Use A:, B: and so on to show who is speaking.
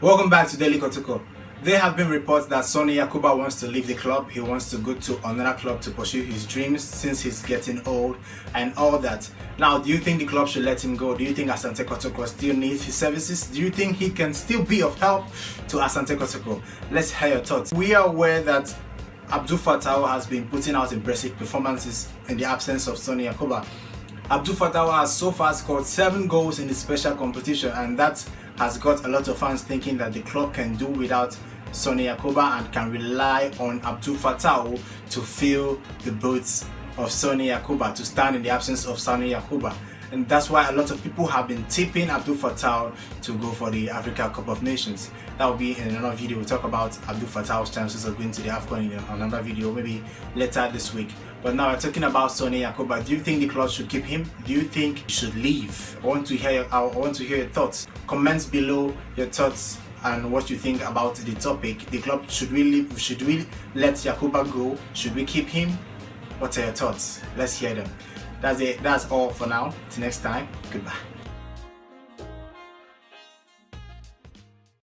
A: Welcome back to Daily Kotoko. There have been reports that Sogne Yacouba wants to leave the club. He wants to go to another club to pursue his dreams since he's getting old and all that. Now, do you think the club should let him go? Do you think Asante Kotoko still needs his services? Do you think he can still be of help to Asante Kotoko? Let's hear your thoughts. We are aware that Abdul Fattah has been putting out impressive performances in the absence of Sogne Yacouba. Abdul Fattah has so far scored 7 goals in the special competition, and that has got a lot of fans thinking that the club can do without Sogne Yacouba and can rely on Abdul Fattah to fill the boots of Sogne Yacouba, to stand in the absence of Sogne Yacouba. And that's why a lot of people have been tipping Abdul Fattah to go for the Africa Cup of Nations. That will be in another video. We'll talk about Abdul Fattah's chances of going to the AFCON in another video, maybe later this week. But now we're talking about Sogne Yacouba. Do you think the club should keep him? Do you think he should leave? I want to hear your thoughts. Comments below your thoughts and what you think about the topic. The club, should we leave? Should we let Yacouba go? Should we keep him? What are your thoughts? Let's hear them. That's it. That's all for now. Till next time. Goodbye.